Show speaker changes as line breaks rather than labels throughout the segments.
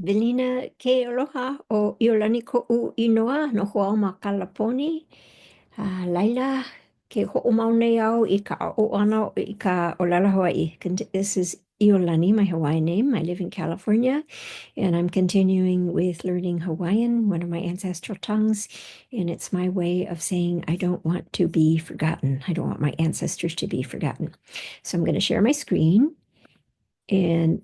Velina ke aloha o Iolani ko'u inoa no ho'o ma Kalaponi. Laila ke ho'o mau nei au I ka a'o ana I ka Olelo Hawaii. This is Iolani, my Hawaiian name. I live in California, and I'm continuing with learning Hawaiian, one of my ancestral tongues, and it's my way of saying I don't want to be forgotten. I don't want my ancestors to be forgotten. So I'm going to share my screen, and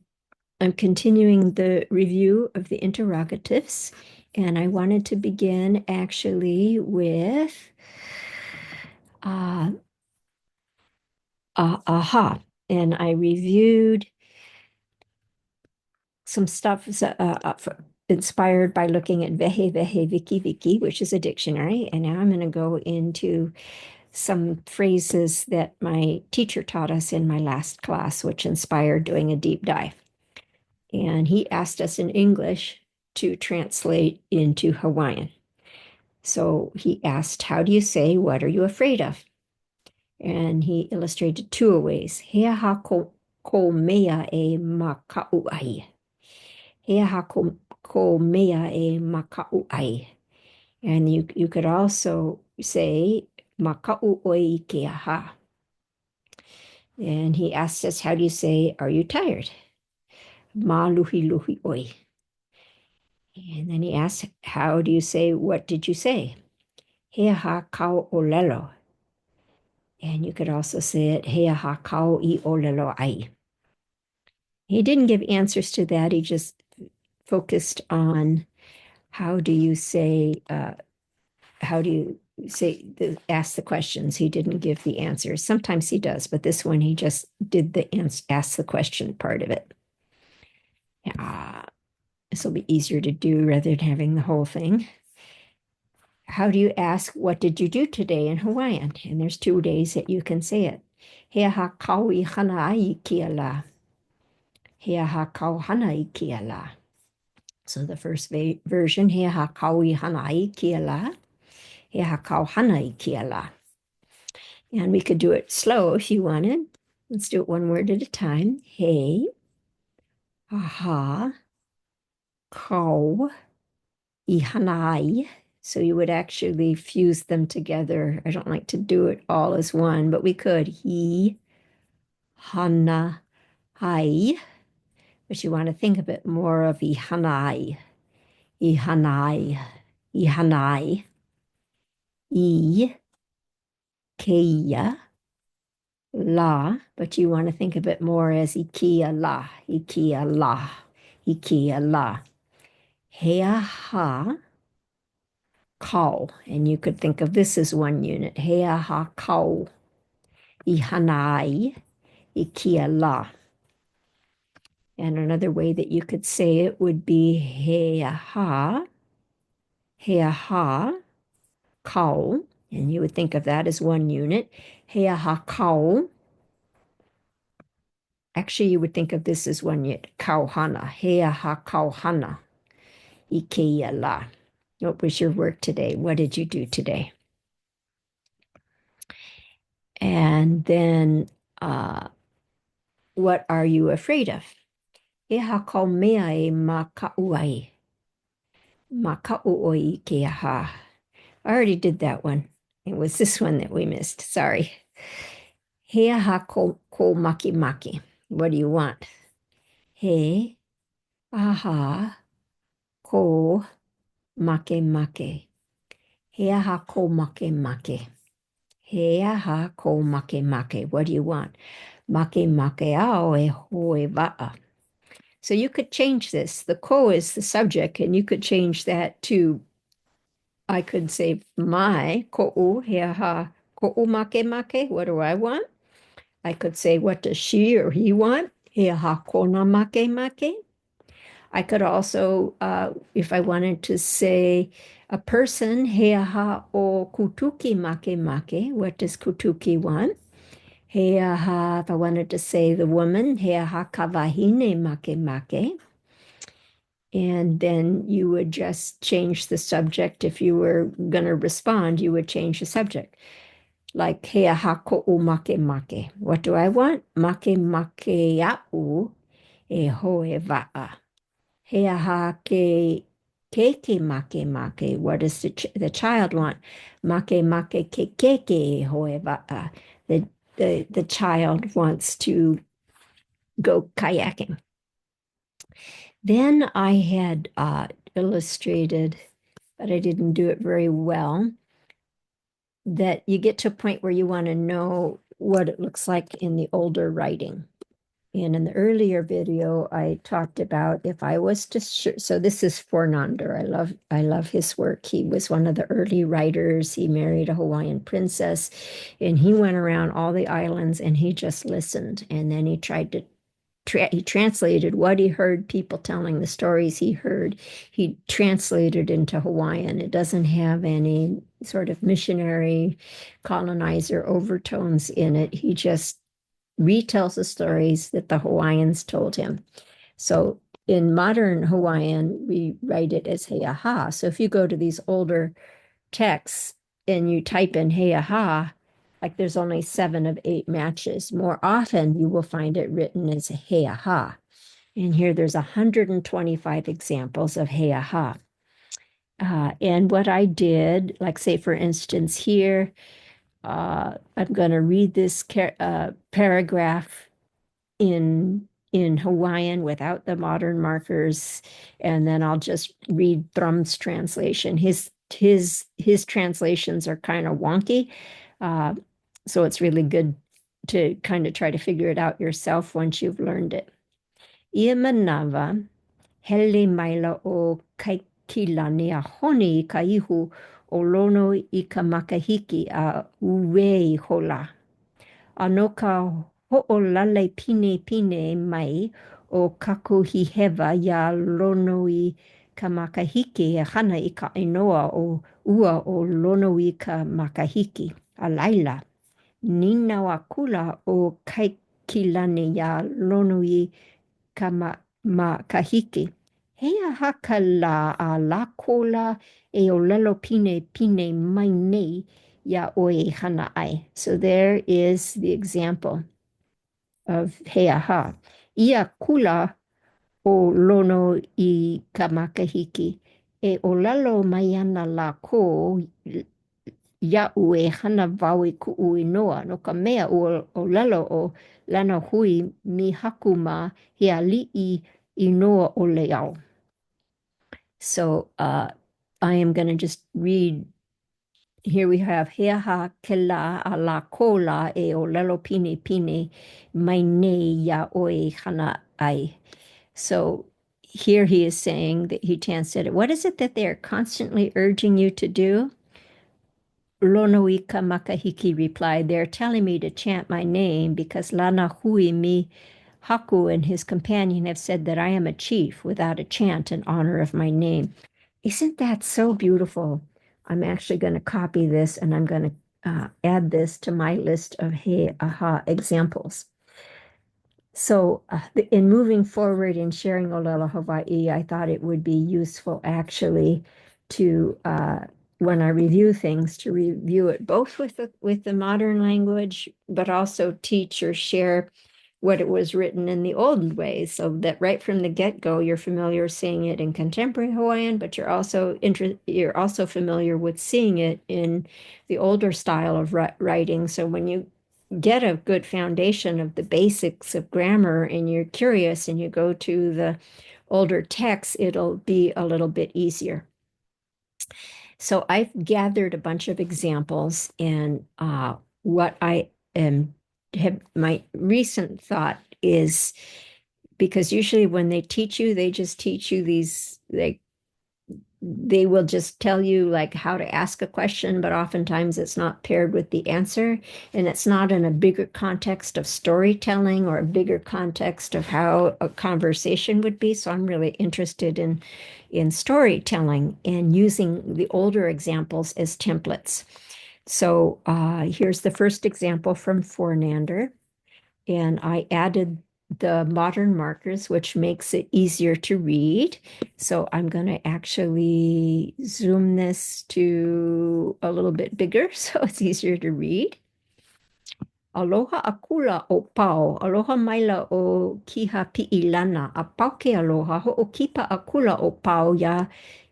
I'm continuing the review of the interrogatives, and I wanted to begin actually with aha. And I reviewed some stuff inspired by looking at Vehe Vehe Viki Viki, which is a dictionary. And now I'm going to go into some phrases that my teacher taught us in my last class, which inspired doing a deep dive. And he asked us in English to translate into Hawaiian. So he asked, how do you say, what are you afraid of? And he illustrated two ways. Hea ha ko mea e maka'u ai. Hea ha ko mea e maka'u ai. And you could also say, maka'u oi ke aha. And he asked us, how do you say, are you tired? Ma luhi luhi oi. And then he asked, how do you say, what did you say? Hea ha kau olelo. And you could also say it, hea ha kau I olelo ai. He didn't give answers to that. He just focused on how do you say, ask the questions. He didn't give the answers. Sometimes he does, but this one he just did the ask the question part of it. This will be easier to do rather than having the whole thing. How do you ask, what did you do today in Hawaiian? And there's 2 days that you can say it. Hea ha kau I hana ai ki ala. Hea ha kau hana I ki ala. So the first version, hea ha kau I hana ai ki ala. Hea ha kau hana I ki ala. And we could do it slow if you wanted. Let's do it one word at a time. He, aha, kau, I hana ai. So you would actually fuse them together. I don't like to do it all as one, but we could. He, hana, ai. But you want to think a bit more of I hanai, I hanai, I hanai, I, keia, la. But you want to think a bit more as ikia la, ikia la, ikia la. Hea ha, kau. And you could think of this as one unit. Hea ha kau. I hanai, ikia la. And another way that you could say it would be hea ha, kau. And you would think of that as one unit. Hea ha kau. Actually, you would think of this as one unit. Kauhana. Hea ha kauhana. Ikeia la. What was your work today? What did you do today? And then, what are you afraid of? E ha kau mea e maka'u ai. Maka'u oi ke aha. I already did that one. It was this one that we missed. Sorry. Hea ha ko maki maki. What do you want? He, aha, ko make make. Hea ha ko make make. Hea ha ko make make. What do you want? Make make ao e hoe va'a. So you could change this. The ko is the subject, and you could change that to, I could say, my ko'u, hea ha ko'u make make. What do I want? I could say, what does she or he want? Hea ha kona make make. I could also, if I wanted to say a person, hea ha o kutuki make make. What does kutuki want? Hea ha, if I wanted to say the woman, hea ha kawahine make make. And then you would just change the subject. If you were going to respond, you would change the subject. Like hea ha ko'u make make. What do I want? Make make a'u e hoe va'a. He aha ke make make. What does the child want? Make make ke however. The child wants to go kayaking. Then I had illustrated, but I didn't do it very well, that you get to a point where you want to know what it looks like in the older writing. And in the earlier video, I talked about if I was to, so this is Fornander. I love his work. He was one of the early writers. He married a Hawaiian princess, and he went around all the islands and he just listened. And then he tried to he translated what he heard, people telling the stories he heard. He translated into Hawaiian. It doesn't have any sort of missionary colonizer overtones in it. He just retells the stories that the Hawaiians told him. So in modern Hawaiian, we write it as he aha. So if you go to these older texts and you type in he aha, like there's only 7 of 8 matches. More often, you will find it written as he aha. And here there's 125 examples of he aha. And what I did, like say for instance here, I'm going to read this paragraph in Hawaiian without the modern markers, and then I'll just read Thrum's translation. His translations are kind of wonky, uh, so it's really good to kind of try to figure it out yourself once you've learned it. Ia manawa, hele maila o kaikilani a honi ka ihu o lono I ka makahiki a uwei hola. A no ka ho'olale pine pine mai o kakuhihewa ia lono I ka makahiki e hana I ka inoa o ua o lono I ka makahiki. A laila, nina wa kula o kaikilane ia lono I ka makahiki. Hea haka la a la kola e olelo pine pine mai nei ya oe hana ai. So there is the example of heaha. Ia kula o lono I ka makahiki. E olelo mai ana la ko ia ue hana wau I ku'u inoa. No ka mea o lelo o lana hui mi hakuma he ali'i inoa o leao. So I am going to just read. Here we have heaha ke la a la kola e o lelo pine pine mai nei ya oe hana ai. So here he is saying that he translated, what is it that they're constantly urging you to do? Lonoika Makahiki replied, they're telling me to chant my name because Lana Hui Mi Haku and his companion have said that I am a chief without a chant in honor of my name. Isn't that so beautiful? I'm actually going to copy this and I'm going to add this to my list of He Aha examples. So in moving forward in sharing Olelo Hawaii, I thought it would be useful actually to, when I review things, to review it both with the modern language, but also teach or share what it was written in the old way, so that right from the get-go, you're familiar seeing it in contemporary Hawaiian, but you're also familiar with seeing it in the older style of writing. So when you get a good foundation of the basics of grammar and you're curious and you go to the older texts, it'll be a little bit easier. So I've gathered a bunch of examples, and what I have my recent thought is, because usually when they teach you, they just teach you these, they will just tell you like how to ask a question, but oftentimes it's not paired with the answer, and it's not in a bigger context of storytelling or a bigger context of how a conversation would be. So I'm really interested in storytelling and using the older examples as templates. So here's the first example from Fornander, and I added the modern markers, which makes it easier to read. So I'm going to actually zoom this to a little bit bigger so it's easier to read. Aloha akula o pau, aloha maila o kiha pi'ilana, a pau ke aloha, ho'okipa akula o pau ya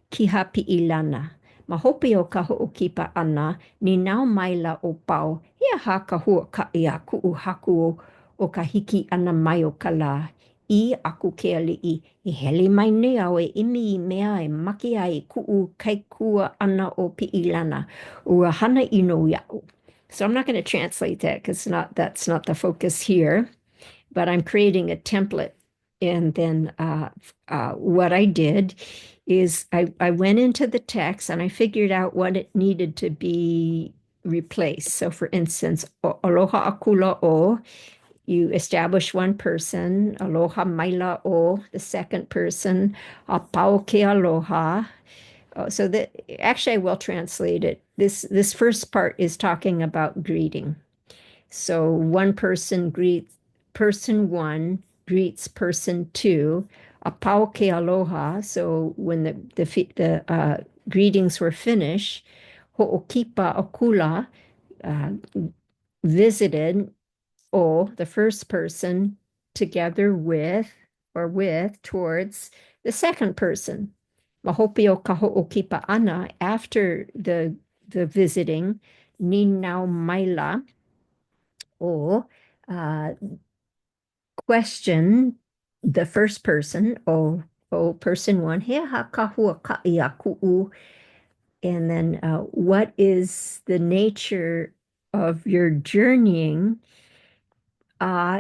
kiha pi'ilana. Mahopi o ka ho'okipa ana, ni nau maila o pau, hea ha ka hua ka ia ku'u haku o ka hiki ana mai o ka la. I aku ke ali'i, I hele mai nei au e imi I mea e maki ai ku'u kaikua ana o pi'ilana, ua hana ino ia'u. So I'm not going to translate that because that's not the focus here, but I'm creating a template. And then what I did is I went into the text and I figured out what it needed to be replaced. So for instance, aloha akula o, you establish one person, aloha maila o, the second person, a pau ke aloha. So that actually I will translate it. This first part is talking about greeting. So one person greets person one greets person two, a pau ke aloha. So when the greetings were finished, ho'okipa okula visited the first person together with or with towards the second person. Mahopi o ka ho'okipa ana after the visiting, ni nau maila o question the first person o person one, he ha kahua ka'i a ku'u, and then what is the nature of your journeying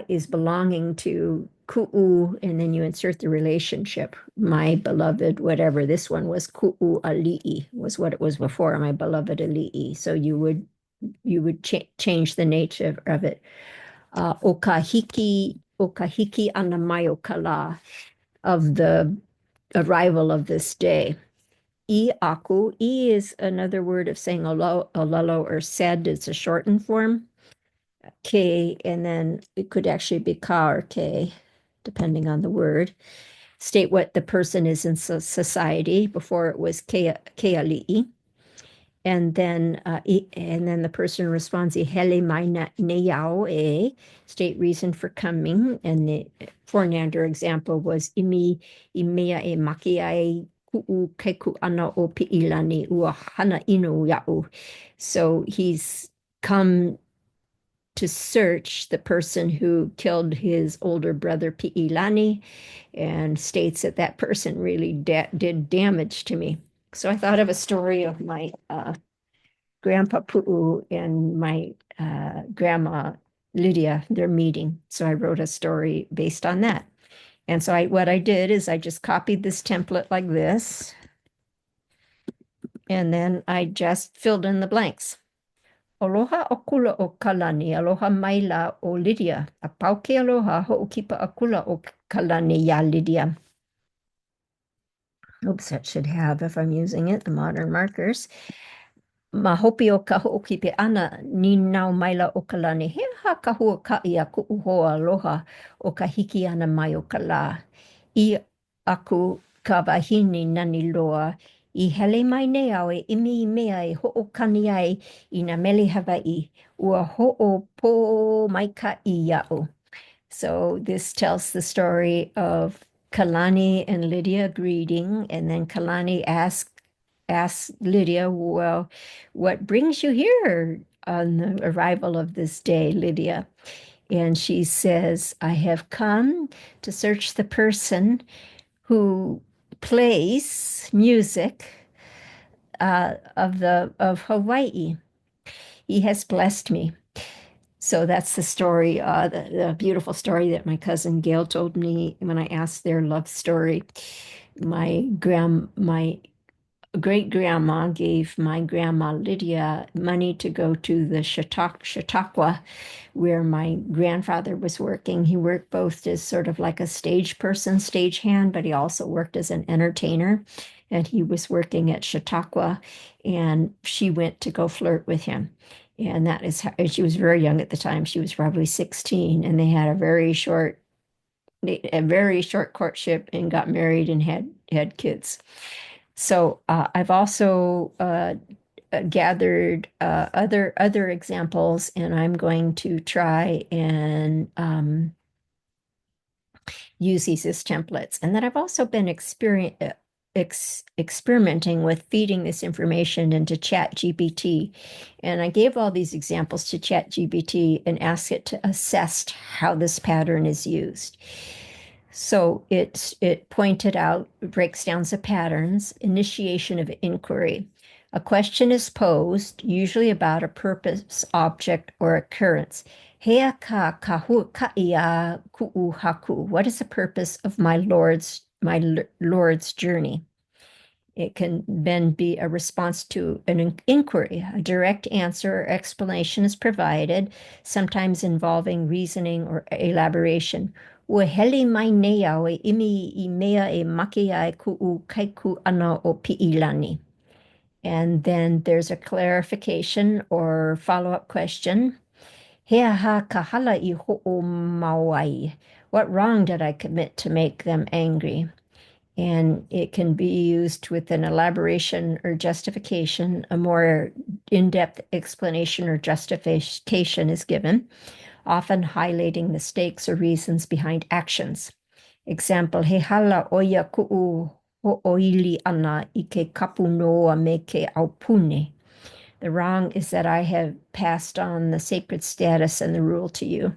is belonging to ku'u, and then you insert the relationship, my beloved, whatever. This one was ku'u ali'i, was what it was before, my beloved ali'i. So you would change the nature of it. O ka hiki ana mai o ka la, of the arrival of this day. I aku, I is another word of saying olelo or said. It's a shortened form. K, and then it could actually be ka or K, depending on the word. State what the person is in society. Before it was ke ali'i. And then the person responds, "Hele mai neyao e," state reason for coming. And the Fornander example was imi imea e maki ai ku'u keku ana o pi'ilani ua hana inu ya'u. So he's come to search the person who killed his older brother Pi'ilani, and states that that person really did damage to me. So I thought of a story of my Grandpa Pu'u and my grandma Lydia, their meeting. So I wrote a story based on that. And so what I did is I just copied this template like this, and then I just filled in the blanks. Aloha akula o Kalani, aloha maila o Lydia. A pau ke aloha ho'okipa akula o Kalani ya Lydia. Oops, that should have, if I'm using it, the modern markers. Mahopi o ka ho'okipe ana ni nau maila o Kalani. He ha ka hua ka'i a ku'u hoa aloha o ka hiki ana mai o ka la. I aku ka wahine nani loa. I hele mai nei au e imi I mea e ho'okani ai I na mele Hawaii. Ua ho'opo mai ka I ia'u. So this tells the story of Kalani and Lydia greeting, and then Kalani asks Lydia, "Well, what brings you here on the arrival of this day, Lydia?" And she says, "I have come to search the person who plays music of Hawaii. He has blessed me." So that's the story, the beautiful story that my cousin Gail told me when I asked their love story. My great grandma gave my grandma Lydia money to go to the Chautauqua, where my grandfather was working. He worked both as sort of like a stage person, stage hand, but he also worked as an entertainer. And he was working at Chautauqua, and she went to go flirt with him. And that is how she was very young at the time. She was probably 16, and they had a very short courtship and got married and had kids. So I've also gathered other examples, and I'm going to try and use these as templates. And then I've also been experimenting with feeding this information into ChatGPT. And I gave all these examples to ChatGPT and asked it to assess how this pattern is used. So it pointed out, breaks down the patterns, initiation of inquiry. A question is posed, usually about a purpose, object, or occurrence. Hea ka kahu kaia ku'u haku. What is the purpose of my Lord's journey? It can then be a response to an inquiry. A direct answer or explanation is provided, sometimes involving reasoning or elaboration. Ua heli mai nei au e imi I mea e make ai ku'u kaiku ana o pi'ilani. And then there's a clarification or follow-up question. Hea ha kahala I ho'o mawai. What wrong did I commit to make them angry? And it can be used with an elaboration or justification. A more in-depth explanation or justification is given, often highlighting the stakes or reasons behind actions. Example, he hala oia ku'u ho'oili ana I ke kapu noa me ke aupune. The wrong is that I have passed on the sacred status and the rule to you.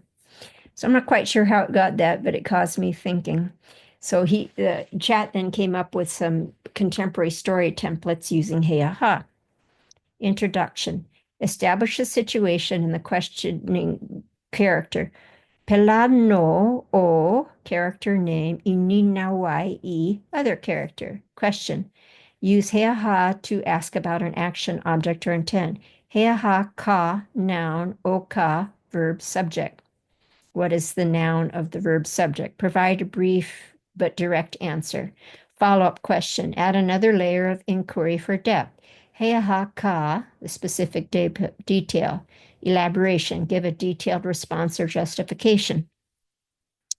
So I'm not quite sure how it got that, but it caused me thinking. So the chat then came up with some contemporary story templates using Heiaha. Introduction. Establish a situation in the questioning character. Pelano o character name, ininawai I other character. Question. Use Heiaha to ask about an action, object, or intent. Heiaha ka noun, o ka verb subject. What is the noun of the verb subject? Provide a brief but direct answer. Follow-up question. Add another layer of inquiry for depth. Heiaha ka, the specific detail. Elaboration. Give a detailed response or justification.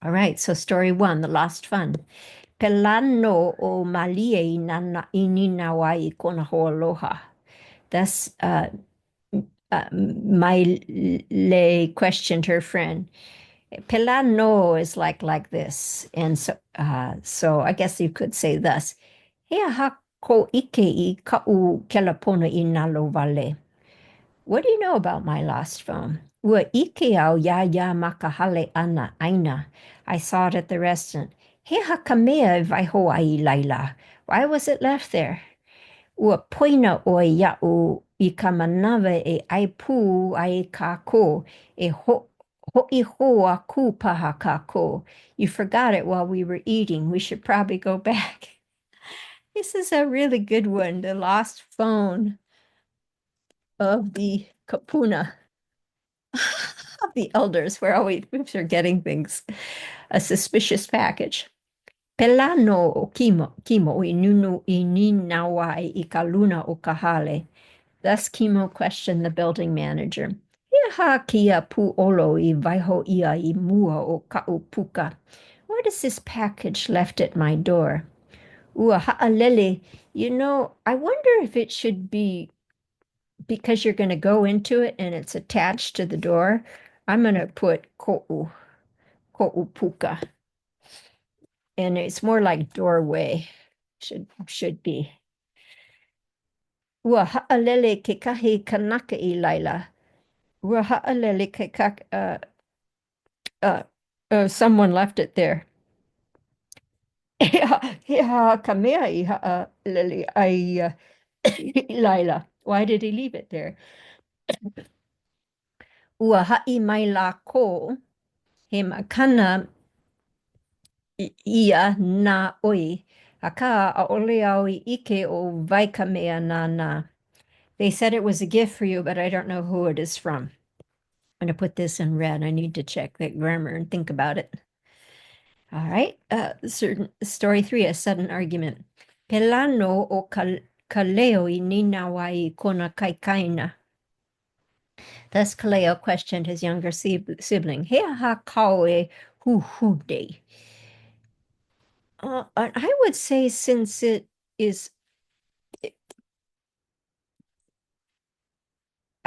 All right, so story one, the lost fund. Pelano o malie nana ininawai kona hoaloha. Thus, Maile questioned her friend. Pelano is like this. And so I guess you could say thus. Hea ha ko ike I ka'u kelapona I nalo vale. What do you know about my lost phone? Ua ike au ya makahale ana aina. I saw it at the restaurant. Hea ha kamea vai Hawaii laila. Why was it left there? Ua poina o ia'u I ka manawa e aipu ai ka ko e ho'i hoa ku paha ka ko. You forgot it while we were eating. We should probably go back. This is a really good one, the lost phone of the kapuna of the elders. We're always forgetting things. A suspicious package. Pelano o kimo I nunu I ninawai I ka luna o kahale. Thus Kimo questioned the building manager. Ia kia pu olo I vaiho ia I mua o ka'u puka. What is this package left at my door? Ua ha'alele, I wonder if it should be because you're going to go into it and it's attached to the door. I'm going to put ko'u puka. And it's more like doorway. Should be. Ua ha'alele ke kahi kanaka I laila. Ua ha'alele ke someone left it there. Kamea lily I Lila. Why did he leave it there? Ua ha'i mai la ko he makana ia na oi. Aka a ole au I ike o vai kamea na. They said it was a gift for you, but I don't know who it is from. I'm going to put this in red. I need to check that grammar and think about it. All right. Story 3, a sudden argument. Pelano o kaleo I ninawai kona kaikaina. Thus Kaleo questioned his younger sibling. Hea ha kaue huhude. I would say since it is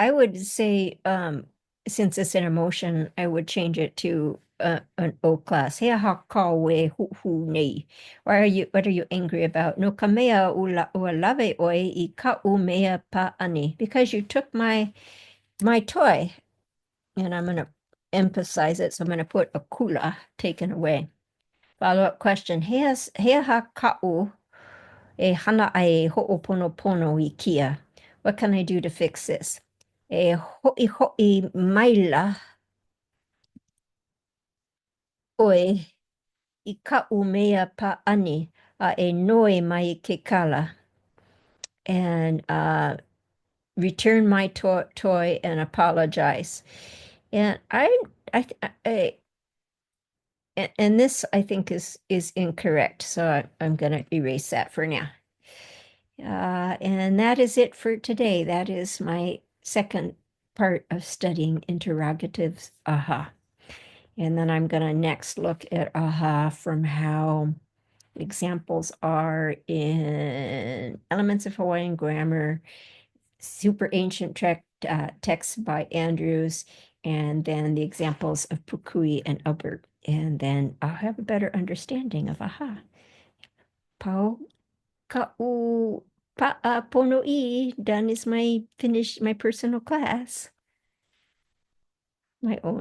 I would say, since it's an emotion, I would change it to an O class. He aha ka we hu nei. What are you angry about? No ka mea ua lave oi I ka u mea pa ani. Because you took my toy, and I'm gonna emphasize it, so I'm gonna put a kula taken away. Follow-up question. He aha ka u e hana ai ho'oponopono I kia. What can I do to fix this? E ho'i ho'i maila oe I ka'u mea pa'ani a e noi mai ke kala. And return my toy and apologize. And and this I think is incorrect, so I'm going to erase that for now. And that is it for today. That is my second part of studying interrogatives. Aha. And then I'm going to next look at aha from how examples are in Elements of Hawaiian Grammar, super ancient text by Andrews, and then the examples of Pukui and Albert. And then I'll have a better understanding of aha. Pau ka'u pono'i, done is my personal class, my own.